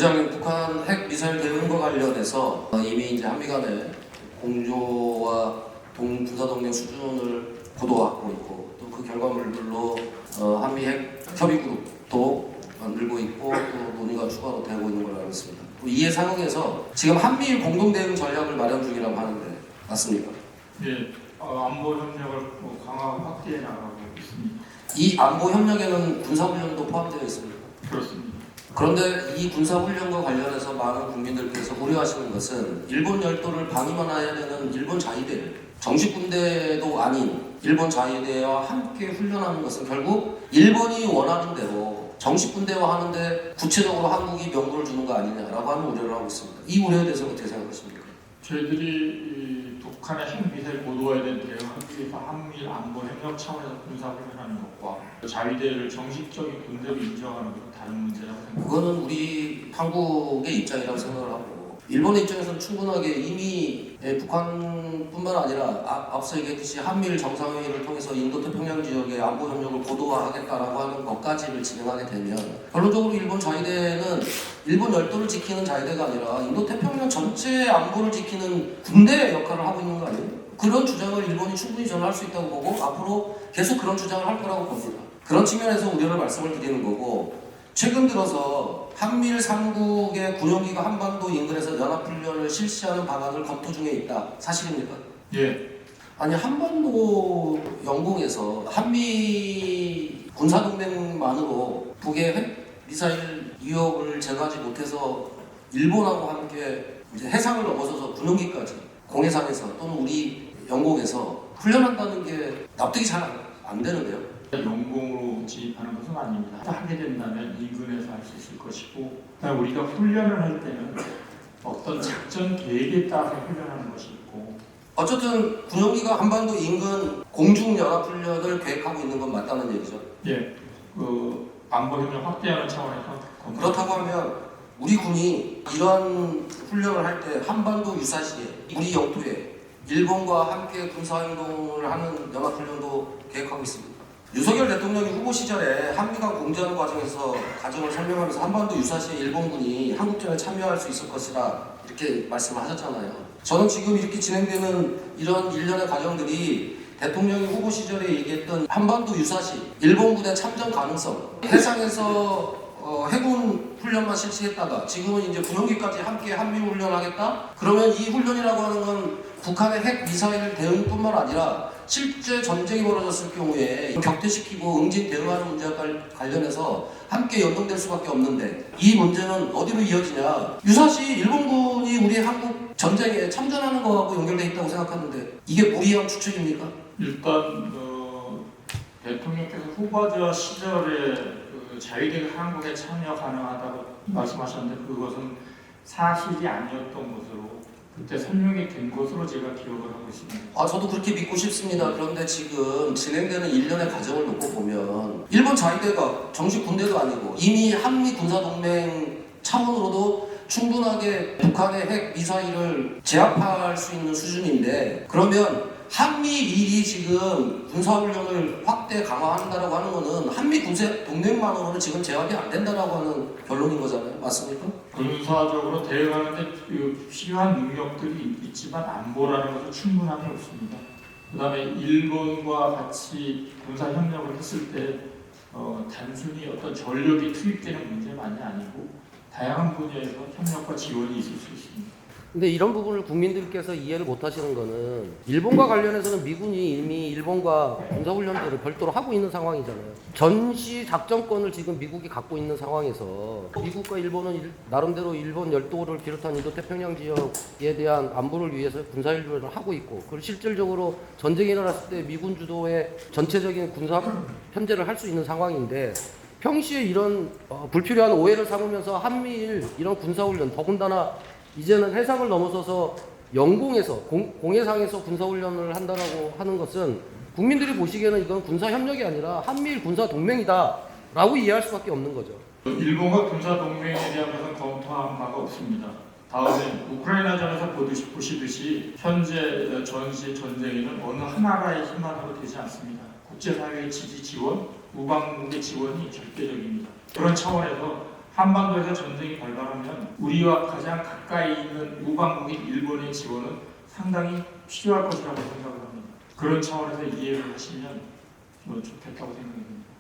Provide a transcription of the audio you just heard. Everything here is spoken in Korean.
부장님, 북한 핵 미사일 대응과 관련해서 이미 이제 한미 간의 공조와 군사동맹 수준을 고도화하고 있고 또 그 결과물들로 한미 핵 협의 그룹도 만들고 있고 또 논의가 추가로 되고 있는 걸로 알고 있습니다. 이에 상응해서 지금 한미일 공동 대응 전략을 마련 중이라고 하는데 맞습니까? 네, 안보 협력을 강화하고 확대해 나가고 있습니다. 이 안보 협력에는 군사훈련도 포함되어 있습니다. 그렇습니다. 그런데 이 군사훈련과 관련해서 많은 국민들께서 우려하시는 것은 일본 열도를 방위만 해야 되는 일본 자위대를 정식 군대도 아닌 일본 자위대와 함께 훈련하는 것은 결국 일본이 원하는 대로 정식 군대화 하는데 구체적으로 한국이 명분을 주는 거 아니냐라고 하는 우려를 하고 있습니다. 이 우려에 대해서 어떻게 생각하십니까? 저희들이 북한의 핵미사일 고도화에 대한 대응하기 위해서 한미일 안보 협력 차원에서 군사훈련하는 것과 자위대를 정식적인 군대로 인정하는 것은 다른 문제라고 생각합니다. 그거는 우리 한국의 입장이라고 생각을 하고 일본의 입장에서는 충분하게 이미 북한뿐만 아니라 앞서 얘기했듯이 한미일 정상회의를 통해서 인도태평양 지역의 안보 협력을 고도화하겠다라고 하는 것까지를 진행하게 되면 결론적으로 일본 자위대는 일본 열도를 지키는 자위대가 아니라 인도태평양 전체 안보를 지키는 군대의 역할을 하고 있는 거 아니에요? 그런 주장을 일본이 충분히 전할 수 있다고 보고 앞으로 계속 그런 주장을 할 거라고 봅니다. 그런 측면에서 우려를 말씀을 드리는 거고 최근 들어서 한미일 3국의 군용기가 한반도 인근에서 연합훈련을 실시하는 방안을 검토 중에 있다. 사실입니까? 예. 아니 한반도 영공에서 한미 군사동맹만으로 북의 핵 미사일 위협을 제거하지 못해서 일본하고 함께 이제 해상을 넘어서서 군용기까지 공해상에서 또는 우리 영공에서 훈련한다는 게 납득이 잘 안 되는데요. 영공으로 진입하는 것은 아닙니다. 하게 된다면 인근에서 할 수 있을 것이고 그다음에 우리가 훈련을 할 때는 어떤 작전 계획에 따라서 훈련하는 것이 있고 어쨌든 군용기가 한반도 인근 공중연합훈련을 계획하고 있는 건 맞다는 얘기죠. 예, 그 안보 협력 확대하는 차원에서 그렇다고 하면 우리 군이 이런 훈련을 할 때 한반도 유사시에 우리 영토에 일본과 함께 군사행동을 하는 연합훈련도 계획하고 있습니다. 윤석열 대통령이 후보 시절에 한미간 공조하는 과정에서 과정을 설명하면서 한반도 유사시에 일본군이 한국전에 참여할 수 있을 것이라 이렇게 말씀을 하셨잖아요. 저는 지금 이렇게 진행되는 이런 일련의 과정들이 대통령이 후보 시절에 얘기했던 한반도 유사시 일본군의 참전 가능성, 해상에서 해군 훈련만 실시했다가 지금은 이제 군용기까지 함께 한미 훈련하겠다? 그러면 이 훈련이라고 하는 건 북한의 핵 미사일 대응뿐만 아니라 실제 전쟁이 벌어졌을 경우에 격퇴시키고 응징 대응하는 문제와 관련해서 함께 연동될 수밖에 없는데 이 문제는 어디로 이어지냐? 유사시 일본군이 우리 한국 전쟁에 참전하는 거하고 연결돼 있다고 생각하는데 이게 무리한 추측입니까? 일단 대통령께서 후보자 시절에 자위대가 한국에 참여 가능하다고 말씀하셨는데 그것은 사실이 아니었던 것으로 그때 설명이 된 것으로 제가 기억을 하고 있습니다. 저도 그렇게 믿고 싶습니다. 그런데 지금 진행되는 일련의 과정을 놓고 보면 일본 자위대가 정식 군대도 아니고 이미 한미 군사동맹 차원으로도 충분하게 북한의 핵 미사일을 제압할 수 있는 수준인데 그러면 한미일이 지금 군사훈련을 확대 강화한다라고 하는 거는 한미 군사 동맹만으로는 지금 제압이 안 된다라고 하는 결론인 거잖아요. 맞습니까? 군사적으로 대응하는데 필요한 능력들이 있지만 안보라는 것은 충분함이 없습니다. 그 다음에 일본과 같이 군사 협력을 했을 때 단순히 어떤 전력이 투입되는 문제만이 아니고 다양한 분야에서 협력과 지원이 있을 수 있습니다. 근데 이런 부분을 국민들께서 이해를 못 하시는 거는 일본과 관련해서는 미군이 이미 일본과 군사훈련들을 별도로 하고 있는 상황이잖아요. 전시 작전권을 지금 미국이 갖고 있는 상황에서 미국과 일본은 나름대로 일본 열도를 비롯한 인도태평양 지역에 대한 안보를 위해서 군사훈련을 하고 있고 그리고 실질적으로 전쟁이 일어났을 때 미군 주도의 전체적인 군사 편제를 할 수 있는 상황인데 평시에 이런 불필요한 오해를 삼으면서 한미일 이런 군사훈련 더군다나 이제는 해상을 넘어서서 영공에서 공해상에서 군사훈련을 한다라고 하는 것은 국민들이 보시기에는 이건 군사협력이 아니라 한미일 군사동맹이다라고 이해할 수밖에 없는 거죠. 일본과 군사동맹에 대한 것은 검토한 바가 없습니다. 다음에 우크라이나전에서 보시듯이 현재 전시 전쟁에는 어느 하나라의 힘만으로 되지 않습니다. 국제사회의 지지 지원, 우방국의 지원이 절대적입니다. 그런 차원에서 한반도에서 전쟁이 발발하면 우리와 가장 가까이 있는 우방국인 일본의 지원은 상당히 필요할 것이라고 생각을 합니다. 그런 차원에서 이해를 하시면 좋겠다고 생각합니다.